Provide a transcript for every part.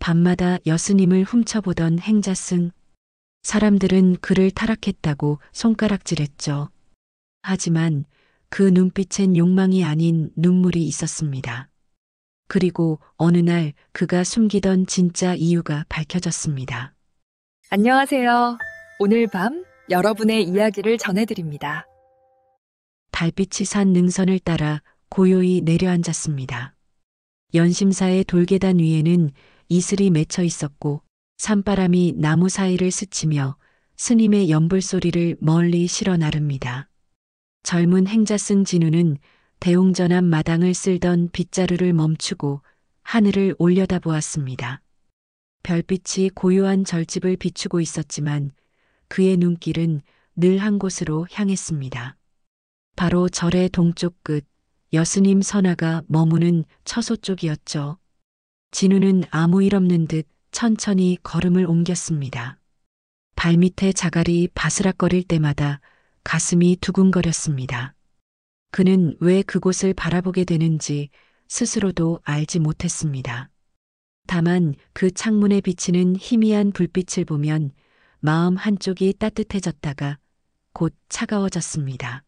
밤마다 여스님을 훔쳐보던 행자승. 사람들은 그를 타락했다고 손가락질했죠. 하지만 그 눈빛엔 욕망이 아닌 눈물이 있었습니다. 그리고 어느 날 그가 숨기던 진짜 이유가 밝혀졌습니다. 안녕하세요. 오늘 밤 여러분의 이야기를 전해드립니다. 달빛이 산 능선을 따라 고요히 내려앉았습니다. 연심사의 돌계단 위에는 이슬이 맺혀 있었고 산바람이 나무 사이를 스치며 스님의 연불 소리를 멀리 실어 나릅니다. 젊은 행자승 진우는 대웅전함 마당을 쓸던 빗자루를 멈추고 하늘을 올려다보았습니다. 별빛이 고요한 절집을 비추고 있었지만 그의 눈길은 늘 한 곳으로 향했습니다. 바로 절의 동쪽 끝 여스님 선화가 머무는 처소 쪽이었죠. 진우는 아무 일 없는 듯 천천히 걸음을 옮겼습니다. 발밑에 자갈이 바스락거릴 때마다 가슴이 두근거렸습니다. 그는 왜 그곳을 바라보게 되는지 스스로도 알지 못했습니다. 다만 그 창문에 비치는 희미한 불빛을 보면 마음 한쪽이 따뜻해졌다가 곧 차가워졌습니다.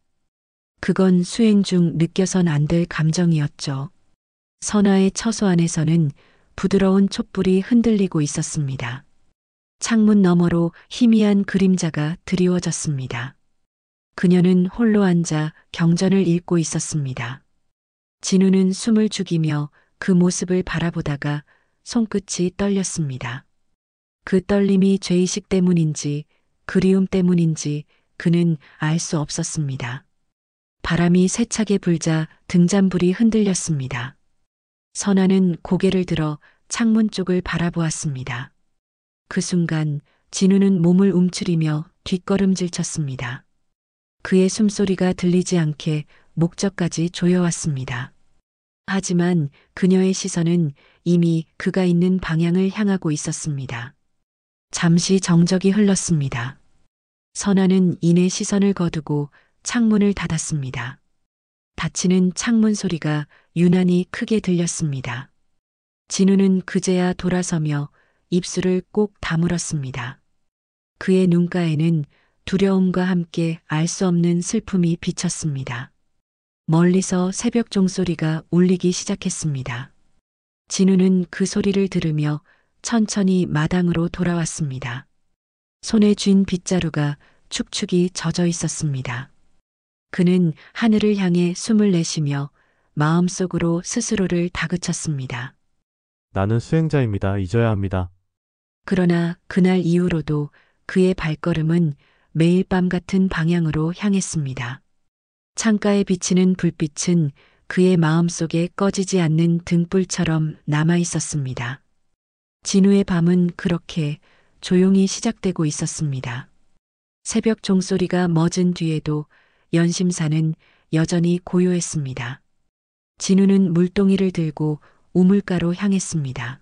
그건 수행 중 느껴선 안 될 감정이었죠. 선화의 처소 안에서는 부드러운 촛불이 흔들리고 있었습니다. 창문 너머로 희미한 그림자가 드리워졌습니다. 그녀는 홀로 앉아 경전을 읽고 있었습니다. 진우는 숨을 죽이며 그 모습을 바라보다가 손끝이 떨렸습니다. 그 떨림이 죄의식 때문인지 그리움 때문인지 그는 알 수 없었습니다. 바람이 세차게 불자 등잔불이 흔들렸습니다. 선화는 고개를 들어 창문 쪽을 바라보았습니다. 그 순간 진우는 몸을 움츠리며 뒷걸음질 쳤습니다. 그의 숨소리가 들리지 않게 목젖까지 조여왔습니다. 하지만 그녀의 시선은 이미 그가 있는 방향을 향하고 있었습니다. 잠시 정적이 흘렀습니다. 선화는 이내 시선을 거두고 창문을 닫았습니다. 닫히는 창문 소리가 유난히 크게 들렸습니다. 진우는 그제야 돌아서며 입술을 꼭 다물었습니다. 그의 눈가에는 두려움과 함께 알 수 없는 슬픔이 비쳤습니다. 멀리서 새벽 종소리가 울리기 시작했습니다. 진우는 그 소리를 들으며 천천히 마당으로 돌아왔습니다. 손에 쥔 빗자루가 축축이 젖어 있었습니다. 그는 하늘을 향해 숨을 내쉬며 마음속으로 스스로를 다그쳤습니다. 나는 수행자입니다. 잊어야 합니다. 그러나 그날 이후로도 그의 발걸음은 매일 밤 같은 방향으로 향했습니다. 창가에 비치는 불빛은 그의 마음속에 꺼지지 않는 등불처럼 남아 있었습니다. 진우의 밤은 그렇게 조용히 시작되고 있었습니다. 새벽 종소리가 멎은 뒤에도 연심사는 여전히 고요했습니다. 진우는 물동이를 들고 우물가로 향했습니다.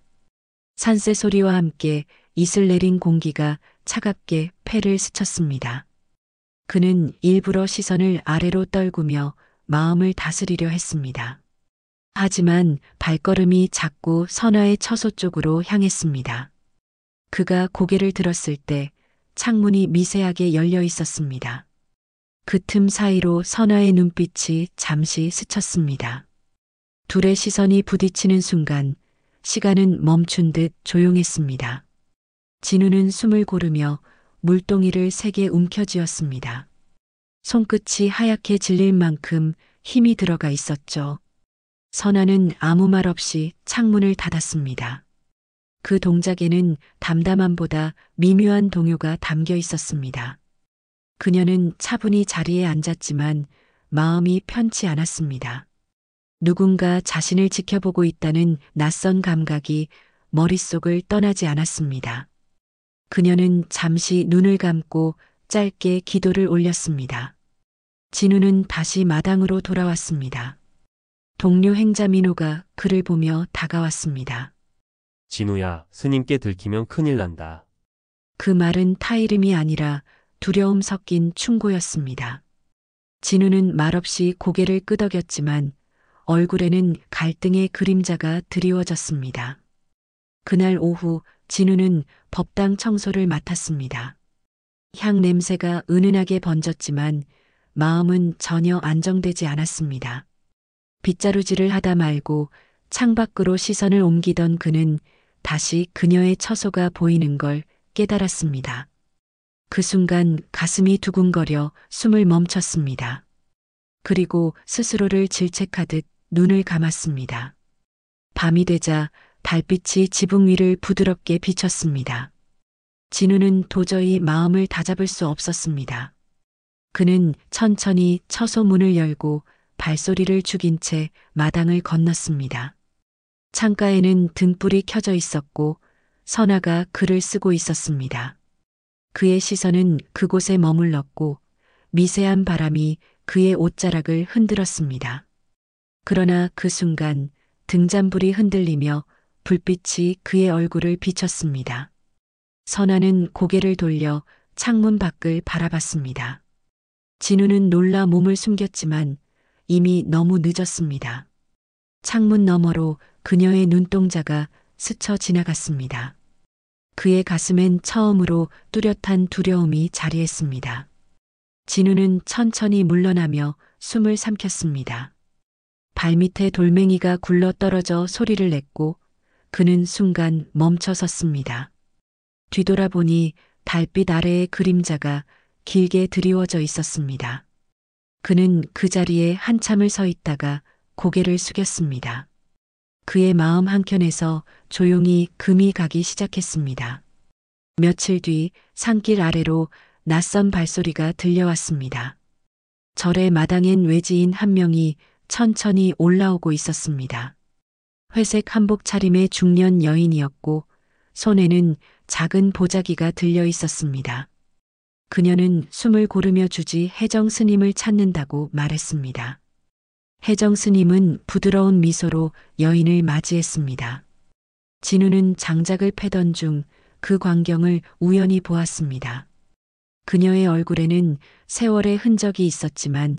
산새 소리와 함께 이슬 내린 공기가 차갑게 폐를 스쳤습니다. 그는 일부러 시선을 아래로 떨구며 마음을 다스리려 했습니다. 하지만 발걸음이 자꾸 선화의 처소 쪽으로 향했습니다. 그가 고개를 들었을 때 창문이 미세하게 열려 있었습니다. 그 틈 사이로 선화의 눈빛이 잠시 스쳤습니다. 둘의 시선이 부딪히는 순간 시간은 멈춘 듯 조용했습니다. 진우는 숨을 고르며 물동이를 세게 움켜쥐었습니다. 손끝이 하얗게 질릴 만큼 힘이 들어가 있었죠. 선화는 아무 말 없이 창문을 닫았습니다. 그 동작에는 담담함보다 미묘한 동요가 담겨 있었습니다. 그녀는 차분히 자리에 앉았지만 마음이 편치 않았습니다. 누군가 자신을 지켜보고 있다는 낯선 감각이 머릿속을 떠나지 않았습니다. 그녀는 잠시 눈을 감고 짧게 기도를 올렸습니다. 진우는 다시 마당으로 돌아왔습니다. 동료 행자 민호가 그를 보며 다가왔습니다. 진우야, 스님께 들키면 큰일 난다. 그 말은 타이름이 아니라 두려움 섞인 충고였습니다. 진우는 말없이 고개를 끄덕였지만 얼굴에는 갈등의 그림자가 드리워졌습니다. 그날 오후 진우는 법당 청소를 맡았습니다. 향 냄새가 은은하게 번졌지만 마음은 전혀 안정되지 않았습니다. 빗자루질을 하다 말고 창밖으로 시선을 옮기던 그는 다시 그녀의 처소가 보이는 걸 깨달았습니다. 그 순간 가슴이 두근거려 숨을 멈췄습니다. 그리고 스스로를 질책하듯 눈을 감았습니다. 밤이 되자 달빛이 지붕 위를 부드럽게 비쳤습니다. 진우는 도저히 마음을 다잡을 수 없었습니다. 그는 천천히 처소 문을 열고 발소리를 죽인 채 마당을 건넜습니다. 창가에는 등불이 켜져 있었고 선아가 글을 쓰고 있었습니다. 그의 시선은 그곳에 머물렀고 미세한 바람이 그의 옷자락을 흔들었습니다. 그러나 그 순간 등잔불이 흔들리며 불빛이 그의 얼굴을 비쳤습니다. 선아는 고개를 돌려 창문 밖을 바라봤습니다. 진우는 놀라 몸을 숨겼지만 이미 너무 늦었습니다. 창문 너머로 그녀의 눈동자가 스쳐 지나갔습니다. 그의 가슴엔 처음으로 뚜렷한 두려움이 자리했습니다. 진우는 천천히 물러나며 숨을 삼켰습니다. 발밑에 돌멩이가 굴러 떨어져 소리를 냈고 그는 순간 멈춰 섰습니다. 뒤돌아보니 달빛 아래의 그림자가 길게 드리워져 있었습니다. 그는 그 자리에 한참을 서 있다가 고개를 숙였습니다. 그의 마음 한켠에서 조용히 금이 가기 시작했습니다. 며칠 뒤 산길 아래로 낯선 발소리가 들려왔습니다. 절의 마당엔 외지인 한 명이 천천히 올라오고 있었습니다. 회색 한복 차림의 중년 여인이었고 손에는 작은 보자기가 들려 있었습니다. 그녀는 숨을 고르며 주지 혜정 스님을 찾는다고 말했습니다. 혜정 스님은 부드러운 미소로 여인을 맞이했습니다. 진우는 장작을 패던 중 그 광경을 우연히 보았습니다. 그녀의 얼굴에는 세월의 흔적이 있었지만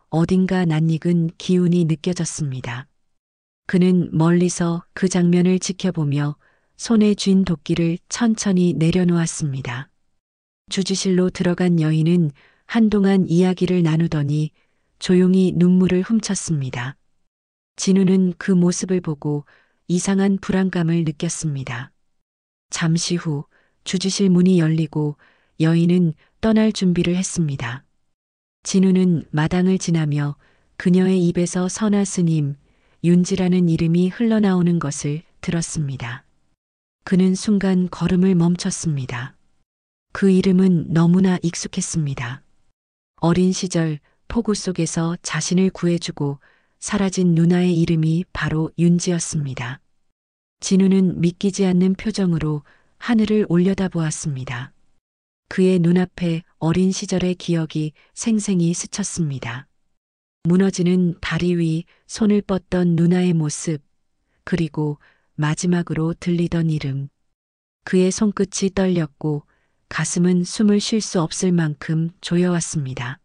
어딘가 낯익은 기운이 느껴졌습니다. 그는 멀리서 그 장면을 지켜보며 손에 쥔 도끼를 천천히 내려놓았습니다. 주지실로 들어간 여인은 한동안 이야기를 나누더니 조용히 눈물을 훔쳤습니다. 진우는 그 모습을 보고 이상한 불안감을 느꼈습니다. 잠시 후 주지실 문이 열리고 여인은 떠날 준비를 했습니다. 진우는 마당을 지나며 그녀의 입에서 선아 스님, 윤지라는 이름이 흘러나오는 것을 들었습니다. 그는 순간 걸음을 멈췄습니다. 그 이름은 너무나 익숙했습니다. 어린 시절 폭우 속에서 자신을 구해주고 사라진 누나의 이름이 바로 윤지였습니다. 진우는 믿기지 않는 표정으로 하늘을 올려다보았습니다. 그의 눈앞에 어린 시절의 기억이 생생히 스쳤습니다. 무너지는 다리 위 손을 뻗던 누나의 모습, 그리고 마지막으로 들리던 이름. 그의 손끝이 떨렸고 가슴은 숨을 쉴 수 없을 만큼 조여왔습니다.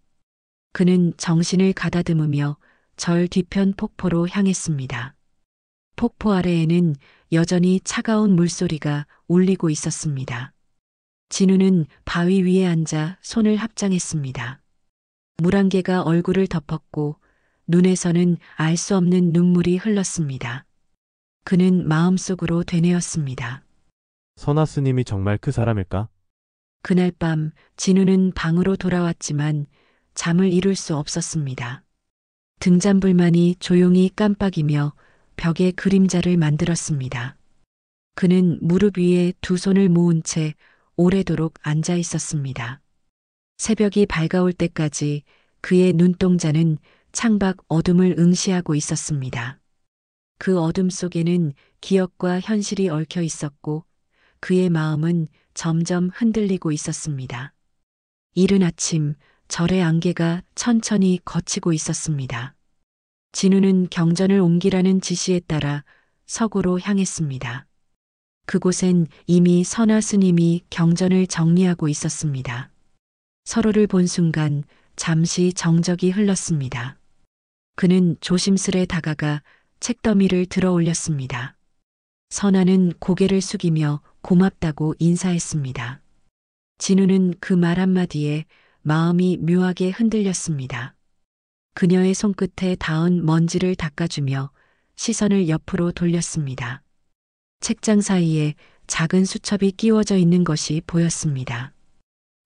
그는 정신을 가다듬으며 절 뒤편 폭포로 향했습니다. 폭포 아래에는 여전히 차가운 물소리가 울리고 있었습니다. 진우는 바위 위에 앉아 손을 합장했습니다. 물안개가 얼굴을 덮었고 눈에서는 알 수 없는 눈물이 흘렀습니다. 그는 마음속으로 되뇌었습니다. 선아 스님이 정말 그 사람일까? 그날 밤 진우는 방으로 돌아왔지만 잠을 이룰 수 없었습니다. 등잔불만이 조용히 깜빡이며 벽에 그림자를 만들었습니다. 그는 무릎 위에 두 손을 모은 채 오래도록 앉아 있었습니다. 새벽이 밝아올 때까지 그의 눈동자는 창밖 어둠을 응시하고 있었습니다. 그 어둠 속에는 기억과 현실이 얽혀 있었고 그의 마음은 점점 흔들리고 있었습니다. 이른 아침 절의 안개가 천천히 걷히고 있었습니다. 진우는 경전을 옮기라는 지시에 따라 서구로 향했습니다. 그곳엔 이미 선아 스님이 경전을 정리하고 있었습니다. 서로를 본 순간 잠시 정적이 흘렀습니다. 그는 조심스레 다가가 책더미를 들어 올렸습니다. 선아는 고개를 숙이며 고맙다고 인사했습니다. 진우는 그 말 한마디에 마음이 묘하게 흔들렸습니다. 그녀의 손끝에 닿은 먼지를 닦아주며 시선을 옆으로 돌렸습니다. 책장 사이에 작은 수첩이 끼워져 있는 것이 보였습니다.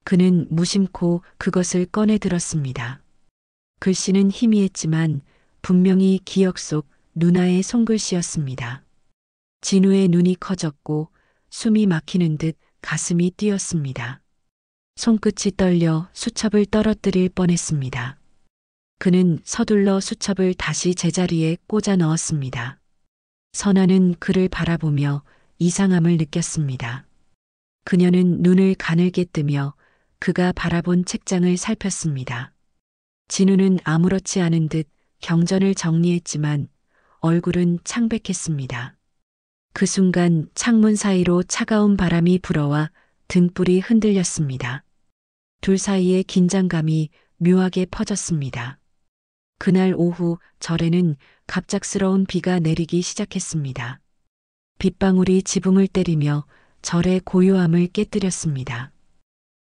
그는 무심코 그것을 꺼내 들었습니다. 글씨는 희미했지만 분명히 기억 속 누나의 손글씨였습니다. 진우의 눈이 커졌고 숨이 막히는 듯 가슴이 뛰었습니다. 손끝이 떨려 수첩을 떨어뜨릴 뻔했습니다. 그는 서둘러 수첩을 다시 제자리에 꽂아 넣었습니다. 선아는 그를 바라보며 이상함을 느꼈습니다. 그녀는 눈을 가늘게 뜨며 그가 바라본 책장을 살폈습니다. 진우는 아무렇지 않은 듯 경전을 정리했지만 얼굴은 창백했습니다. 그 순간 창문 사이로 차가운 바람이 불어와 등불이 흔들렸습니다. 둘 사이의 긴장감이 묘하게 퍼졌습니다. 그날 오후 절에는 갑작스러운 비가 내리기 시작했습니다. 빗방울이 지붕을 때리며 절의 고요함을 깨뜨렸습니다.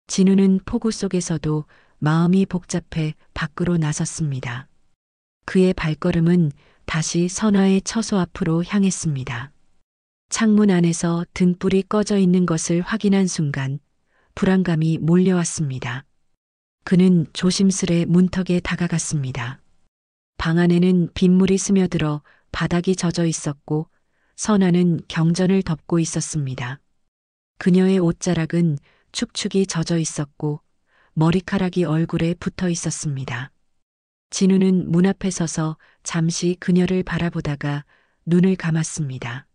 진우는 폭우 속에서도 마음이 복잡해 밖으로 나섰습니다. 그의 발걸음은 다시 선아의 처소 앞으로 향했습니다. 창문 안에서 등불이 꺼져 있는 것을 확인한 순간 불안감이 몰려왔습니다. 그는 조심스레 문턱에 다가갔습니다. 방 안에는 빗물이 스며들어 바닥이 젖어 있었고 선아는 경전을 덮고 있었습니다. 그녀의 옷자락은 축축이 젖어 있었고 머리카락이 얼굴에 붙어 있었습니다. 진우는 문 앞에 서서 잠시 그녀를 바라보다가 눈을 감았습니다.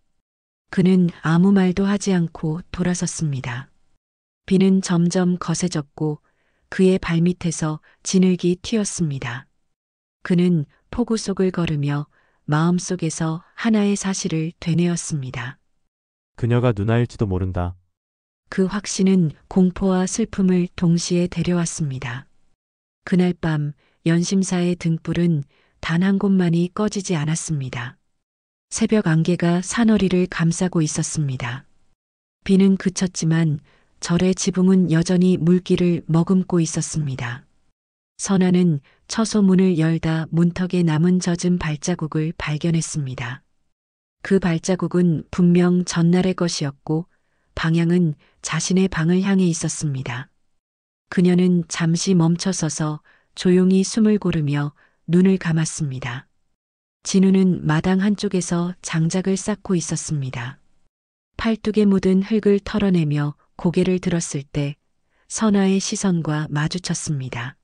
그는 아무 말도 하지 않고 돌아섰습니다. 비는 점점 거세졌고 그의 발밑에서 진흙이 튀었습니다. 그는 폭우 속을 걸으며 마음속에서 하나의 사실을 되뇌었습니다. 그녀가 누나일지도 모른다. 그 확신은 공포와 슬픔을 동시에 데려왔습니다. 그날 밤 연심사의 등불은 단 한 곳만이 꺼지지 않았습니다. 새벽 안개가 산허리를 감싸고 있었습니다. 비는 그쳤지만 절의 지붕은 여전히 물기를 머금고 있었습니다. 선아는 처소 문을 열다 문턱에 남은 젖은 발자국을 발견했습니다. 그 발자국은 분명 전날의 것이었고 방향은 자신의 방을 향해 있었습니다. 그녀는 잠시 멈춰서서 조용히 숨을 고르며 눈을 감았습니다. 진우는 마당 한쪽에서 장작을 쌓고 있었습니다. 팔뚝에 묻은 흙을 털어내며 고개를 들었을 때 선아의 시선과 마주쳤습니다.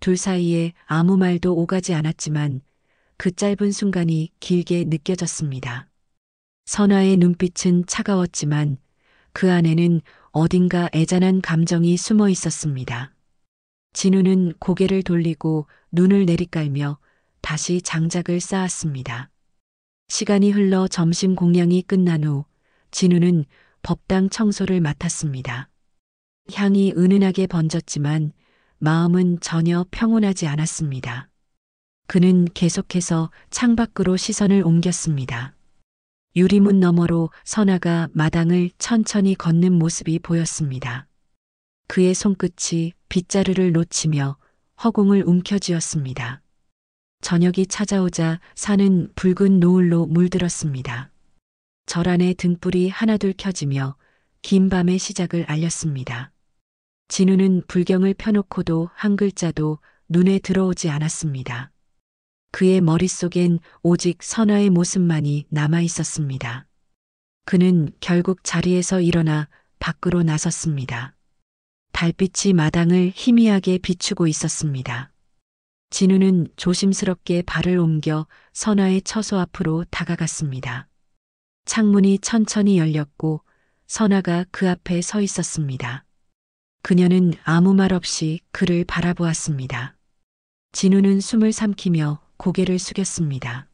둘 사이에 아무 말도 오가지 않았지만 그 짧은 순간이 길게 느껴졌습니다. 선아의 눈빛은 차가웠지만 그 안에는 어딘가 애잔한 감정이 숨어 있었습니다. 진우는 고개를 돌리고 눈을 내리깔며 다시 장작을 쌓았습니다. 시간이 흘러 점심 공양이 끝난 후 진우는 법당 청소를 맡았습니다. 향이 은은하게 번졌지만 마음은 전혀 평온하지 않았습니다. 그는 계속해서 창밖으로 시선을 옮겼습니다. 유리문 너머로 선아가 마당을 천천히 걷는 모습이 보였습니다. 그의 손끝이 빗자루를 놓치며 허공을 움켜쥐었습니다. 저녁이 찾아오자 산은 붉은 노을로 물들었습니다. 절 안에 등불이 하나둘 켜지며 긴 밤의 시작을 알렸습니다. 진우는 불경을 펴놓고도 한 글자도 눈에 들어오지 않았습니다. 그의 머릿속엔 오직 선아의 모습만이 남아 있었습니다. 그는 결국 자리에서 일어나 밖으로 나섰습니다. 달빛이 마당을 희미하게 비추고 있었습니다. 진우는 조심스럽게 발을 옮겨 선아의 처소 앞으로 다가갔습니다. 창문이 천천히 열렸고 선아가 그 앞에 서 있었습니다. 그녀는 아무 말 없이 그를 바라보았습니다. 진우는 숨을 삼키며 고개를 숙였습니다.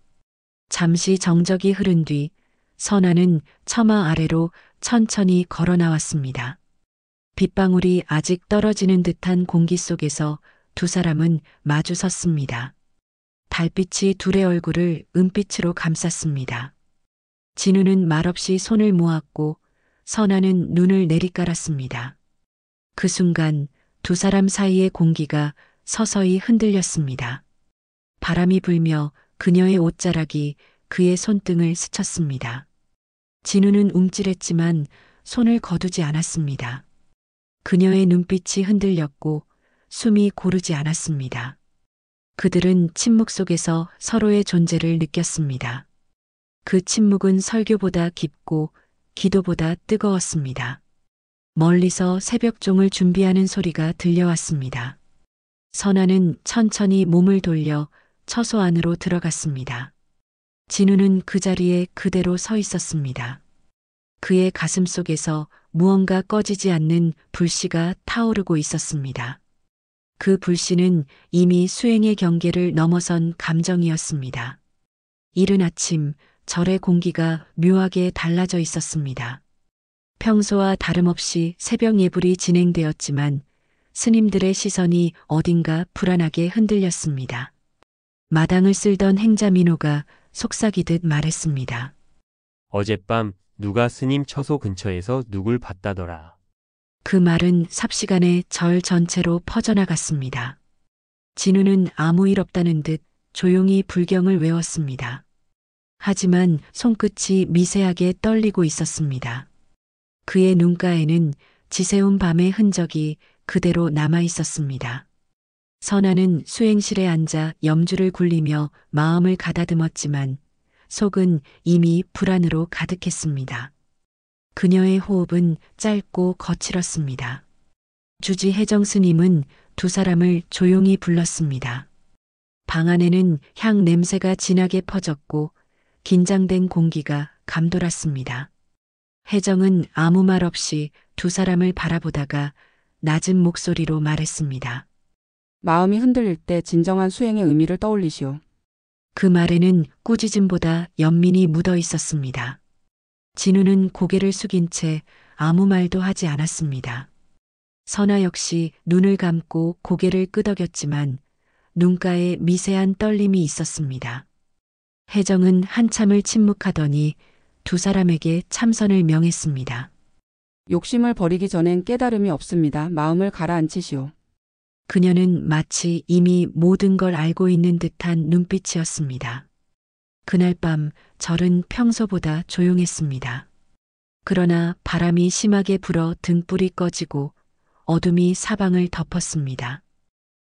잠시 정적이 흐른 뒤 선아는 처마 아래로 천천히 걸어 나왔습니다. 빗방울이 아직 떨어지는 듯한 공기 속에서 두 사람은 마주 섰습니다. 달빛이 둘의 얼굴을 은빛으로 감쌌습니다. 진우는 말없이 손을 모았고 선아는 눈을 내리깔았습니다. 그 순간 두 사람 사이의 공기가 서서히 흔들렸습니다. 바람이 불며 그녀의 옷자락이 그의 손등을 스쳤습니다. 진우는 움찔했지만 손을 거두지 않았습니다. 그녀의 눈빛이 흔들렸고 숨이 고르지 않았습니다. 그들은 침묵 속에서 서로의 존재를 느꼈습니다. 그 침묵은 설교보다 깊고 기도보다 뜨거웠습니다. 멀리서 새벽종을 준비하는 소리가 들려왔습니다. 선아는 천천히 몸을 돌려 처소 안으로 들어갔습니다. 진우는 그 자리에 그대로 서 있었습니다. 그의 가슴 속에서 무언가 꺼지지 않는 불씨가 타오르고 있었습니다. 그 불씨는 이미 수행의 경계를 넘어선 감정이었습니다. 이른 아침 절의 공기가 묘하게 달라져 있었습니다. 평소와 다름없이 새벽 예불이 진행되었지만 스님들의 시선이 어딘가 불안하게 흔들렸습니다. 마당을 쓸던 행자 민호가 속삭이듯 말했습니다. 어젯밤 누가 스님 처소 근처에서 누굴 봤다더라. 그 말은 삽시간에 절 전체로 퍼져나갔습니다. 진우는 아무 일 없다는 듯 조용히 불경을 외웠습니다. 하지만 손끝이 미세하게 떨리고 있었습니다. 그의 눈가에는 지새운 밤의 흔적이 그대로 남아 있었습니다. 선아는 수행실에 앉아 염주를 굴리며 마음을 가다듬었지만 속은 이미 불안으로 가득했습니다. 그녀의 호흡은 짧고 거칠었습니다. 주지 혜정 스님은 두 사람을 조용히 불렀습니다. 방 안에는 향 냄새가 진하게 퍼졌고 긴장된 공기가 감돌았습니다. 혜정은 아무 말 없이 두 사람을 바라보다가 낮은 목소리로 말했습니다. 마음이 흔들릴 때 진정한 수행의 의미를 떠올리시오. 그 말에는 꾸짖음보다 연민이 묻어 있었습니다. 진우는 고개를 숙인 채 아무 말도 하지 않았습니다. 선아 역시 눈을 감고 고개를 끄덕였지만 눈가에 미세한 떨림이 있었습니다. 혜정은 한참을 침묵하더니 두 사람에게 참선을 명했습니다. 욕심을 버리기 전엔 깨달음이 없습니다. 마음을 가라앉히시오. 그녀는 마치 이미 모든 걸 알고 있는 듯한 눈빛이었습니다. 그날 밤 절은 평소보다 조용했습니다. 그러나 바람이 심하게 불어 등불이 꺼지고 어둠이 사방을 덮었습니다.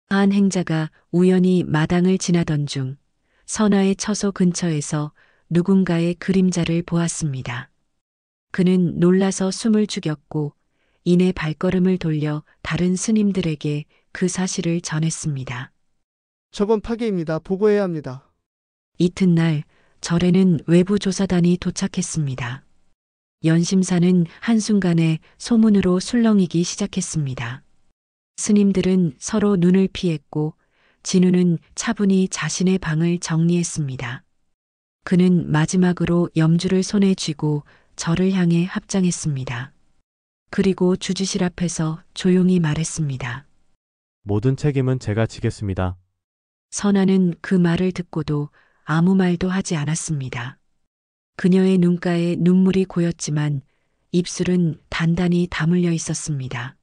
한 행자가 우연히 마당을 지나던 중 선아의 처소 근처에서 누군가의 그림자를 보았습니다. 그는 놀라서 숨을 죽였고 이내 발걸음을 돌려 다른 스님들에게 그 사실을 전했습니다. 저건 파괴입니다. 보고해야 합니다. 이튿날 절에는 외부 조사단이 도착했습니다. 연심사는 한순간에 소문으로 술렁이기 시작했습니다. 스님들은 서로 눈을 피했고 진우는 차분히 자신의 방을 정리했습니다. 그는 마지막으로 염주를 손에 쥐고 절을 향해 합장했습니다. 그리고 주지실 앞에서 조용히 말했습니다. 모든 책임은 제가 지겠습니다. 선아는 그 말을 듣고도 아무 말도 하지 않았습니다. 그녀의 눈가에 눈물이 고였지만 입술은 단단히 다물려 있었습니다.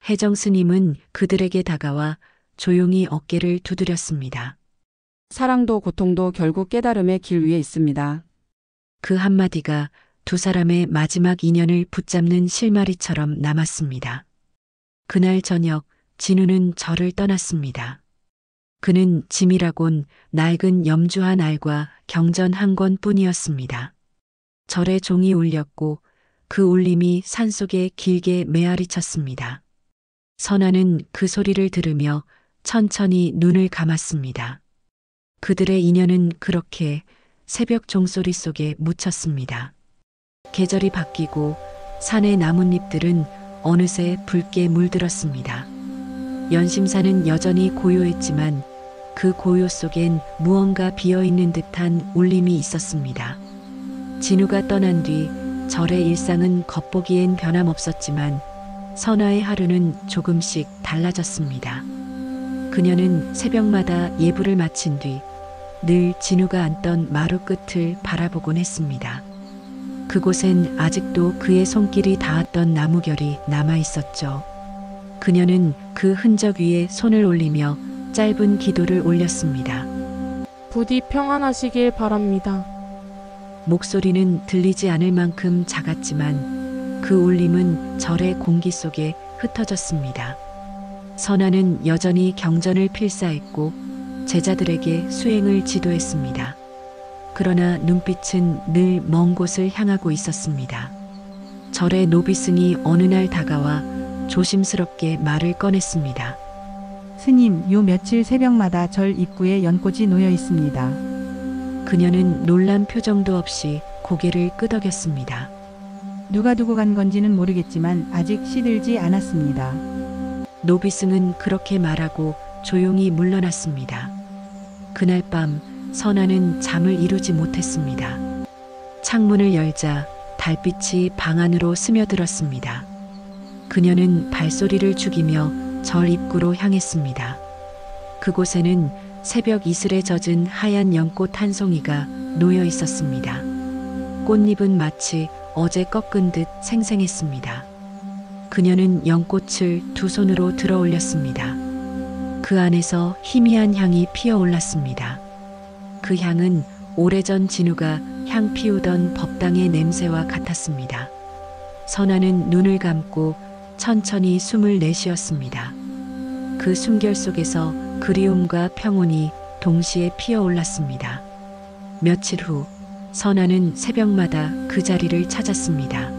혜정 스님은 그들에게 다가와 조용히 어깨를 두드렸습니다. 사랑도 고통도 결국 깨달음의 길 위에 있습니다. 그 한마디가 두 사람의 마지막 인연을 붙잡는 실마리처럼 남았습니다. 그날 저녁 진우는 절을 떠났습니다. 그는 짐이라곤 낡은 염주 한 알과 경전 한 권뿐이었습니다. 절에 종이 울렸고 그 울림이 산속에 길게 메아리 쳤습니다. 선아는 그 소리를 들으며 천천히 눈을 감았습니다. 그들의 인연은 그렇게 새벽 종소리 속에 묻혔습니다. 계절이 바뀌고 산의 나뭇잎들은 어느새 붉게 물들었습니다. 연심사는 여전히 고요했지만 그 고요 속엔 무언가 비어있는 듯한 울림이 있었습니다. 진우가 떠난 뒤 절의 일상은 겉보기엔 변함없었지만 선아의 하루는 조금씩 달라졌습니다. 그녀는 새벽마다 예불을 마친 뒤 늘 진우가 앉던 마루 끝을 바라보곤 했습니다. 그곳엔 아직도 그의 손길이 닿았던 나무결이 남아 있었죠. 그녀는 그 흔적 위에 손을 올리며 짧은 기도를 올렸습니다. 부디 평안하시길 바랍니다. 목소리는 들리지 않을 만큼 작았지만 그 울림은 절의 공기 속에 흩어졌습니다. 선아는 여전히 경전을 필사했고 제자들에게 수행을 지도했습니다. 그러나 눈빛은 늘 먼 곳을 향하고 있었습니다. 절의 노비승이 어느 날 다가와 조심스럽게 말을 꺼냈습니다. 스님, 요 며칠 새벽마다 절 입구에 연꽃이 놓여 있습니다. 그녀는 놀란 표정도 없이 고개를 끄덕였습니다. 누가 두고 간 건지는 모르겠지만 아직 시들지 않았습니다. 노비승은 그렇게 말하고 조용히 물러났습니다. 그날 밤 선아는 잠을 이루지 못했습니다. 창문을 열자 달빛이 방 안으로 스며들었습니다. 그녀는 발소리를 죽이며 절 입구로 향했습니다. 그곳에는 새벽 이슬에 젖은 하얀 연꽃 한 송이가 놓여 있었습니다. 꽃잎은 마치 어제 꺾은 듯 생생했습니다. 그녀는 연꽃을 두 손으로 들어 올렸습니다. 그 안에서 희미한 향이 피어올랐습니다. 그 향은 오래전 진우가 향 피우던 법당의 냄새와 같았습니다. 선아는 눈을 감고 천천히 숨을 내쉬었습니다. 그 숨결 속에서 그리움과 평온이 동시에 피어올랐습니다. 며칠 후 선아는 새벽마다 그 자리를 찾았습니다.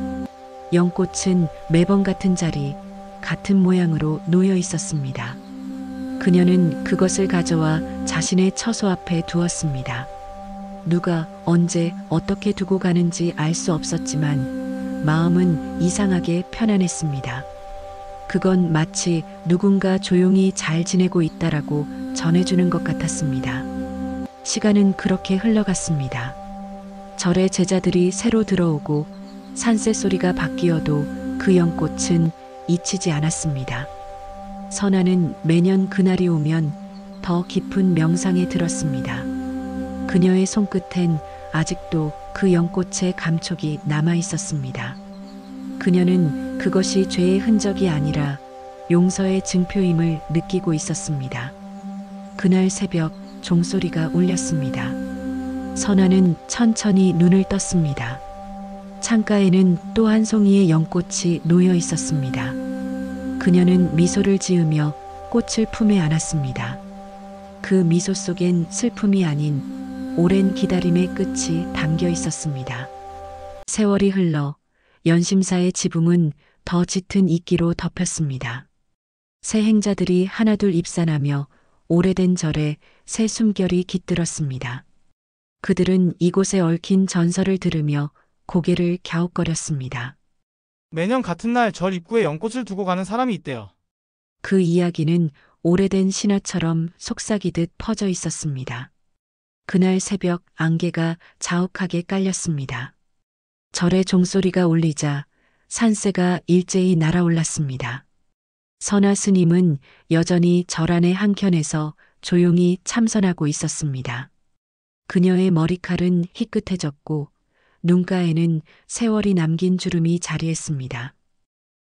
연꽃은 매번 같은 자리, 같은 모양으로 놓여 있었습니다. 그녀는 그것을 가져와 자신의 처소 앞에 두었습니다. 누가 언제 어떻게 두고 가는지 알 수 없었지만 마음은 이상하게 편안했습니다. 그건 마치 누군가 조용히 잘 지내고 있다라고 전해주는 것 같았습니다. 시간은 그렇게 흘러갔습니다. 절의 제자들이 새로 들어오고 산새 소리가 바뀌어도 그 연꽃은 잊히지 않았습니다. 선아는 매년 그날이 오면 더 깊은 명상에 들었습니다. 그녀의 손끝엔 아직도 그 연꽃의 감촉이 남아 있었습니다. 그녀는 그것이 죄의 흔적이 아니라 용서의 증표임을 느끼고 있었습니다. 그날 새벽 종소리가 울렸습니다. 선아는 천천히 눈을 떴습니다. 창가에는 또 한 송이의 연꽃이 놓여 있었습니다. 그녀는 미소를 지으며 꽃을 품에 안았습니다. 그 미소 속엔 슬픔이 아닌 오랜 기다림의 끝이 담겨 있었습니다. 세월이 흘러 연심사의 지붕은 더 짙은 이끼로 덮였습니다. 새 행자들이 하나둘 입산하며 오래된 절에 새 숨결이 깃들었습니다. 그들은 이곳에 얽힌 전설을 들으며 고개를 갸웃거렸습니다. 매년 같은 날 절 입구에 연꽃을 두고 가는 사람이 있대요. 그 이야기는 오래된 신화처럼 속삭이듯 퍼져 있었습니다. 그날 새벽 안개가 자욱하게 깔렸습니다. 절의 종소리가 울리자 산새가 일제히 날아올랐습니다. 선아 스님은 여전히 절 안의 한켠에서 조용히 참선하고 있었습니다. 그녀의 머리칼은 희끗해졌고 눈가에는 세월이 남긴 주름이 자리했습니다.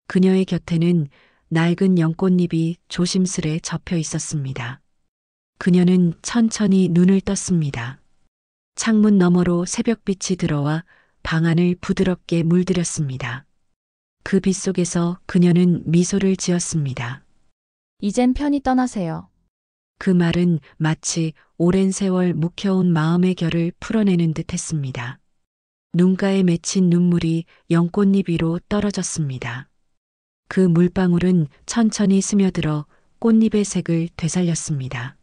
그녀의 곁에는 낡은 연꽃잎이 조심스레 접혀 있었습니다. 그녀는 천천히 눈을 떴습니다. 창문 너머로 새벽빛이 들어와 방 안을 부드럽게 물들였습니다. 그 빛 속에서 그녀는 미소를 지었습니다. 이젠 편히 떠나세요. 그 말은 마치 오랜 세월 묵혀온 마음의 결을 풀어내는 듯 했습니다. 눈가에 맺힌 눈물이 연꽃잎 위로 떨어졌습니다. 그 물방울은 천천히 스며들어 꽃잎의 색을 되살렸습니다.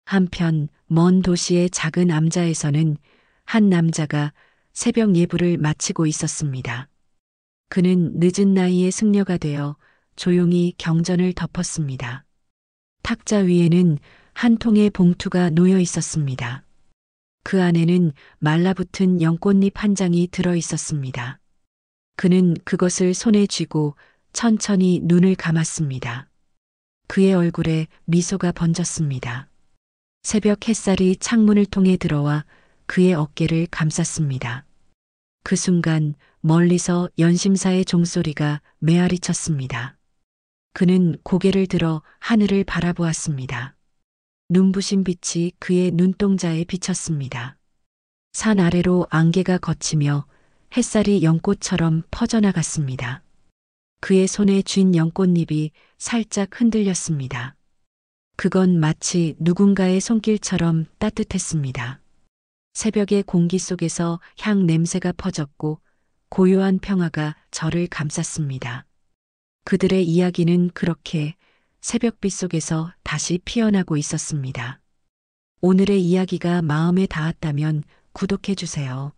한편 먼 도시의 작은 암자에서는 한 남자가 새벽 예불을 마치고 있었습니다. 그는 늦은 나이에 승려가 되어 조용히 경전을 덮었습니다. 탁자 위에는 한 통의 봉투가 놓여 있었습니다. 그 안에는 말라붙은 연꽃잎 한 장이 들어 있었습니다. 그는 그것을 손에 쥐고 천천히 눈을 감았습니다. 그의 얼굴에 미소가 번졌습니다. 새벽 햇살이 창문을 통해 들어와 그의 어깨를 감쌌습니다. 그 순간 멀리서 연심사의 종소리가 메아리쳤습니다. 그는 고개를 들어 하늘을 바라보았습니다. 눈부신 빛이 그의 눈동자에 비쳤습니다. 산 아래로 안개가 걷히며 햇살이 연꽃처럼 퍼져나갔습니다. 그의 손에 쥔 연꽃잎이 살짝 흔들렸습니다. 그건 마치 누군가의 손길처럼 따뜻했습니다. 새벽의 공기 속에서 향 냄새가 퍼졌고 고요한 평화가 저를 감쌌습니다. 그들의 이야기는 그렇게 새벽빛 속에서 다시 피어나고 있었습니다. 오늘의 이야기가 마음에 닿았다면 구독해 주세요.